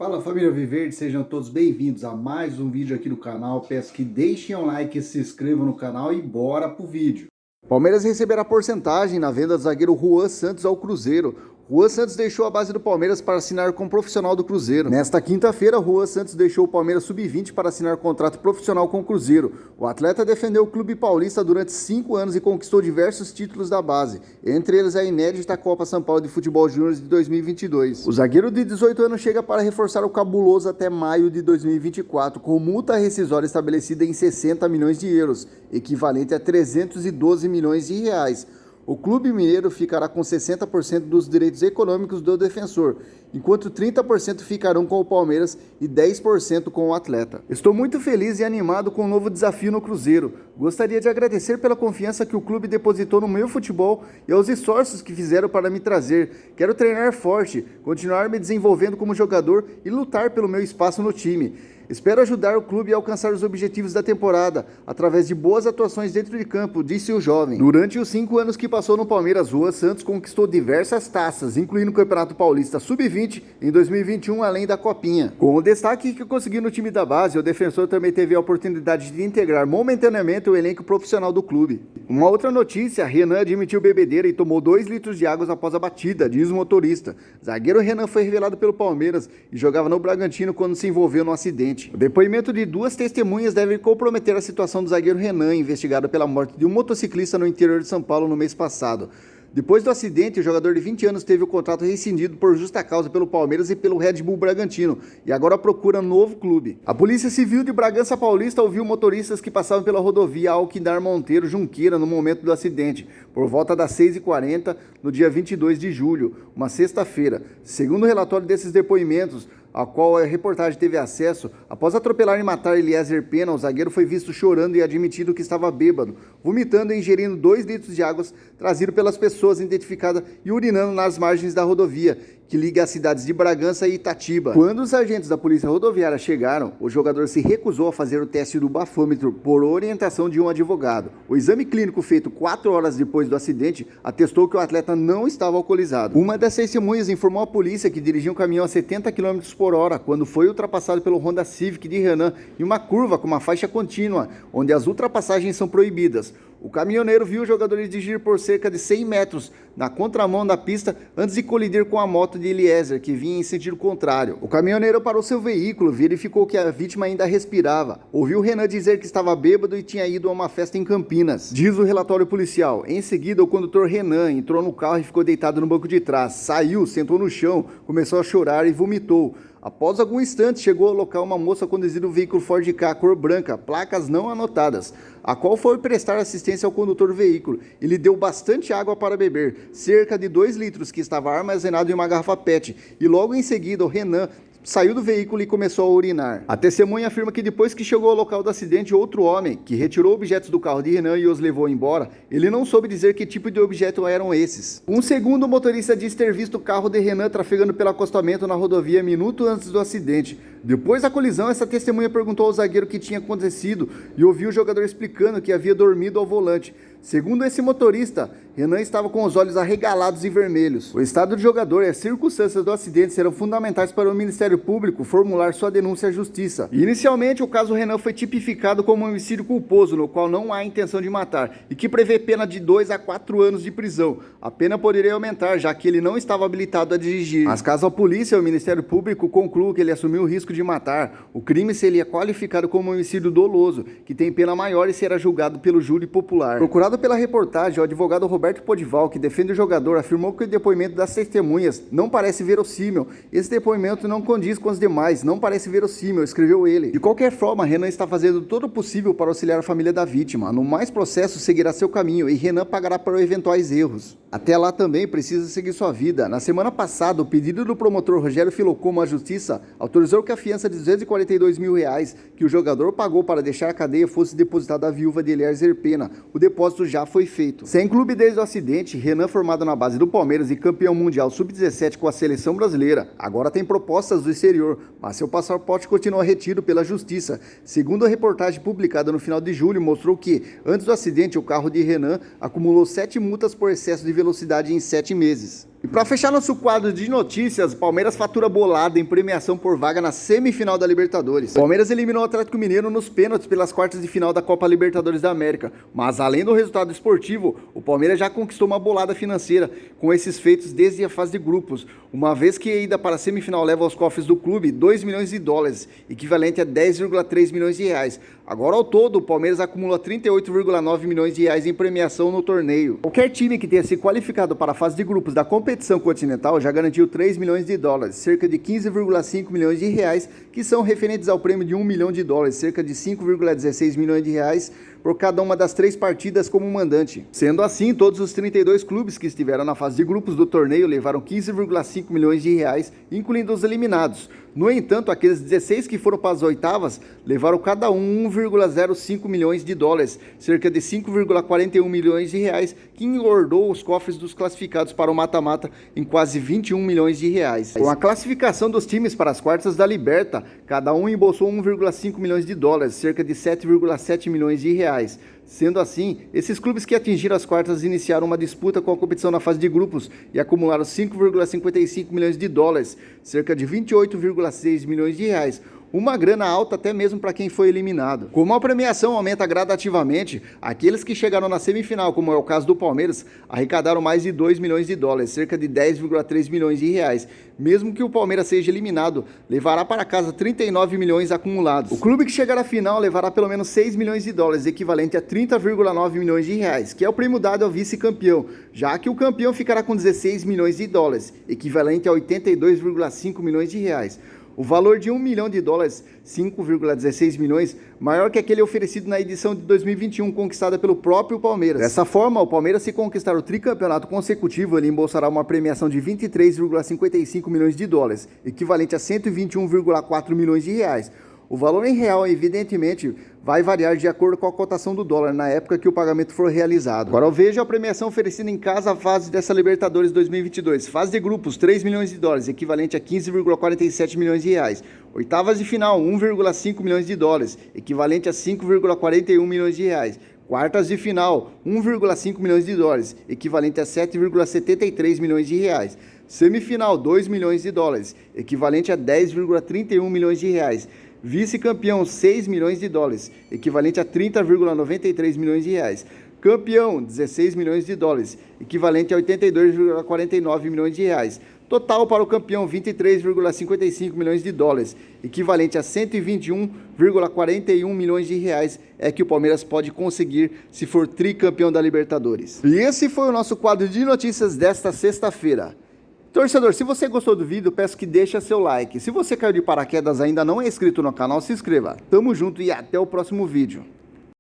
Fala família Viverde, sejam todos bem-vindos a mais um vídeo aqui do canal. Peço que deixem um like e se inscrevam no canal e bora pro vídeo. Palmeiras receberá porcentagem na venda do zagueiro Juan Santos ao Cruzeiro. Juan Santos deixou a base do Palmeiras para assinar com o profissional do Cruzeiro. Nesta quinta-feira, Juan Santos deixou o Palmeiras Sub-20 para assinar contrato profissional com o Cruzeiro. O atleta defendeu o clube paulista durante 5 anos e conquistou diversos títulos da base, entre eles a inédita Copa São Paulo de Futebol Júnior de 2022. O zagueiro de 18 anos chega para reforçar o cabuloso até maio de 2024, com multa rescisória estabelecida em 60 milhões de euros, equivalente a 312 milhões de reais. O clube mineiro ficará com 60% dos direitos econômicos do defensor, enquanto 30% ficarão com o Palmeiras e 10% com o atleta. Estou muito feliz e animado com o novo desafio no Cruzeiro. Gostaria de agradecer pela confiança que o clube depositou no meu futebol e aos esforços que fizeram para me trazer. Quero treinar forte, continuar me desenvolvendo como jogador e lutar pelo meu espaço no time. Espero ajudar o clube a alcançar os objetivos da temporada, através de boas atuações dentro de campo, disse o jovem. Durante os 5 anos que passou no Palmeiras, Juan Santos conquistou diversas taças, incluindo o Campeonato Paulista Sub-20 em 2021, além da Copinha. Com o destaque que conseguiu no time da base, o defensor também teve a oportunidade de integrar momentaneamente o elenco profissional do clube. Uma outra notícia, Renan admitiu bebedeira e tomou 2 litros de água após a batida, diz o motorista. Zagueiro Renan foi revelado pelo Palmeiras e jogava no Bragantino quando se envolveu no acidente. O depoimento de 2 testemunhas deve comprometer a situação do zagueiro Renan, investigado pela morte de um motociclista no interior de São Paulo no mês passado. Depois do acidente, o jogador de 20 anos teve o contrato rescindido por justa causa pelo Palmeiras e pelo Red Bull Bragantino, e agora procura um novo clube. A Polícia Civil de Bragança Paulista ouviu motoristas que passavam pela rodovia Alquidar Monteiro Junqueira no momento do acidente, por volta das 6h40, no dia 22 de julho, uma sexta-feira. Segundo o relatório desses depoimentos, a qual a reportagem teve acesso, após atropelar e matar Eliezer Pena, o zagueiro foi visto chorando e admitido que estava bêbado, vomitando e ingerindo 2 litros de água trazido pelas pessoas identificadas e urinando nas margens da rodovia, que liga as cidades de Bragança e Itatiba. Quando os agentes da polícia rodoviária chegaram, o jogador se recusou a fazer o teste do bafômetro por orientação de um advogado. O exame clínico feito 4 horas depois do acidente atestou que o atleta não estava alcoolizado. Uma das testemunhas informou à polícia que dirigia um caminhão a 70 km por hora quando foi ultrapassado pelo Honda Civic de Renan em uma curva com uma faixa contínua, onde as ultrapassagens são proibidas. O caminhoneiro viu o jogador dirigir por cerca de 100 metros na contramão da pista antes de colidir com a moto de Eliezer, que vinha em sentido contrário. O caminhoneiro parou seu veículo, verificou que a vítima ainda respirava, ouviu Renan dizer que estava bêbado e tinha ido a uma festa em Campinas. Diz o relatório policial. Em seguida, o condutor Renan entrou no carro e ficou deitado no banco de trás. Saiu, sentou no chão, começou a chorar e vomitou. Após algum instante, chegou ao local uma moça conduzindo um veículo Ford Ka cor branca, placas não anotadas, a qual foi prestar assistência ao condutor do veículo e lhe deu bastante água para beber, cerca de 2 litros, que estava armazenado em uma garrafa PET, e logo em seguida o Renan saiu do veículo e começou a urinar. A testemunha afirma que depois que chegou ao local do acidente, outro homem, que retirou objetos do carro de Renan e os levou embora, ele não soube dizer que tipo de objeto eram esses. Um segundo motorista disse ter visto o carro de Renan trafegando pelo acostamento na rodovia minuto antes do acidente. Depois da colisão, essa testemunha perguntou ao zagueiro o que tinha acontecido e ouviu o jogador explicando que havia dormido ao volante. Segundo esse motorista, Renan estava com os olhos arregalados e vermelhos. O estado do jogador e as circunstâncias do acidente serão fundamentais para o Ministério Público formular sua denúncia à Justiça. Inicialmente, o caso Renan foi tipificado como um homicídio culposo, no qual não há intenção de matar, e que prevê pena de 2 a 4 anos de prisão. A pena poderia aumentar, já que ele não estava habilitado a dirigir. Mas caso a polícia ou o Ministério Público concluam que ele assumiu o risco de matar, o crime seria qualificado como homicídio doloso, que tem pena maior e será julgado pelo júri popular. Procurado pela reportagem, o advogado Roberto Podival, que defende o jogador, afirmou que o depoimento das testemunhas não parece verossímil. Esse depoimento não condiz com os demais, não parece verossímil, escreveu ele. De qualquer forma, Renan está fazendo todo o possível para auxiliar a família da vítima. No mais, processo seguirá seu caminho e Renan pagará por eventuais erros. Até lá também precisa seguir sua vida. Na semana passada, o pedido do promotor Rogério Filocomo à Justiça autorizou que a fiança de R$242 mil que o jogador pagou para deixar a cadeia fosse depositada à viúva de Eliezer Pena. O depósito já foi feito. Sem clube desde o acidente, Renan, formado na base do Palmeiras e campeão mundial sub-17 com a seleção brasileira, agora tem propostas do exterior, mas seu passaporte continua retido pela Justiça. Segundo a reportagem publicada no final de julho, mostrou que, antes do acidente, o carro de Renan acumulou 7 multas por excesso de velocidade em 7 meses. E para fechar nosso quadro de notícias, Palmeiras fatura bolada em premiação por vaga na semifinal da Libertadores. Palmeiras eliminou o Atlético Mineiro nos pênaltis pelas quartas de final da Copa Libertadores da América. Mas além do resultado esportivo, o Palmeiras já conquistou uma bolada financeira com esses feitos desde a fase de grupos, uma vez que a ida para a semifinal leva aos cofres do clube 2 milhões de dólares, equivalente a 10,3 milhões de reais. Agora, ao todo, o Palmeiras acumula 38,9 milhões de reais em premiação no torneio. Qualquer time que tenha se qualificado para a fase de grupos da competição continental já garantiu 3 milhões de dólares, cerca de 15,5 milhões de reais, que são referentes ao prêmio de 1 milhão de dólares, cerca de 5,16 milhões de reais por cada uma das 3 partidas como mandante. Sendo assim, todos os 32 clubes que estiveram na fase de grupos do torneio levaram 15,5 milhões de reais, incluindo os eliminados. No entanto, aqueles 16 que foram para as oitavas levaram cada um 1,05 milhões de dólares, cerca de 5,41 milhões de reais, que engordou os cofres dos classificados para o mata-mata em quase 21 milhões de reais. Com a classificação dos times para as quartas da Liberta, cada um embolsou 1,5 milhões de dólares, cerca de 7,7 milhões de reais. Sendo assim, esses clubes que atingiram as quartas iniciaram uma disputa com a competição na fase de grupos e acumularam 5,55 milhões de dólares, cerca de 28,6 milhões de reais. Uma grana alta até mesmo para quem foi eliminado. Como a premiação aumenta gradativamente, aqueles que chegaram na semifinal, como é o caso do Palmeiras, arrecadaram mais de 2 milhões de dólares, cerca de 10,3 milhões de reais. Mesmo que o Palmeiras seja eliminado, levará para casa 39 milhões acumulados. O clube que chegar à final levará pelo menos 6 milhões de dólares, equivalente a 30,9 milhões de reais, que é o prêmio dado ao vice-campeão, já que o campeão ficará com 16 milhões de dólares, equivalente a 82,5 milhões de reais. O valor de 1 milhão de dólares, 5,16 milhões, maior que aquele oferecido na edição de 2021, conquistada pelo próprio Palmeiras. Dessa forma, o Palmeiras, se conquistar o tricampeonato consecutivo, ele embolsará uma premiação de 23,55 milhões de dólares, equivalente a 121,4 milhões de reais. O valor em real, evidentemente, vai variar de acordo com a cotação do dólar na época que o pagamento for realizado. Agora veja a premiação oferecida em cada fase dessa Libertadores 2022. Fase de grupos, 3 milhões de dólares, equivalente a 15,47 milhões de reais. Oitavas de final, 1,5 milhões de dólares, equivalente a 5,41 milhões de reais. Quartas de final, 1,5 milhões de dólares, equivalente a 7,73 milhões de reais. Semifinal, 2 milhões de dólares, equivalente a 10,31 milhões de reais. Vice-campeão, 6 milhões de dólares, equivalente a 30,93 milhões de reais. Campeão, 16 milhões de dólares, equivalente a 82,49 milhões de reais. Total para o campeão, 23,55 milhões de dólares, equivalente a 121,41 milhões de reais é que o Palmeiras pode conseguir se for tricampeão da Libertadores. E esse foi o nosso quadro de notícias desta sexta-feira. Torcedor, se você gostou do vídeo, peço que deixe seu like. Se você caiu de paraquedas e ainda não é inscrito no canal, se inscreva. Tamo junto e até o próximo vídeo.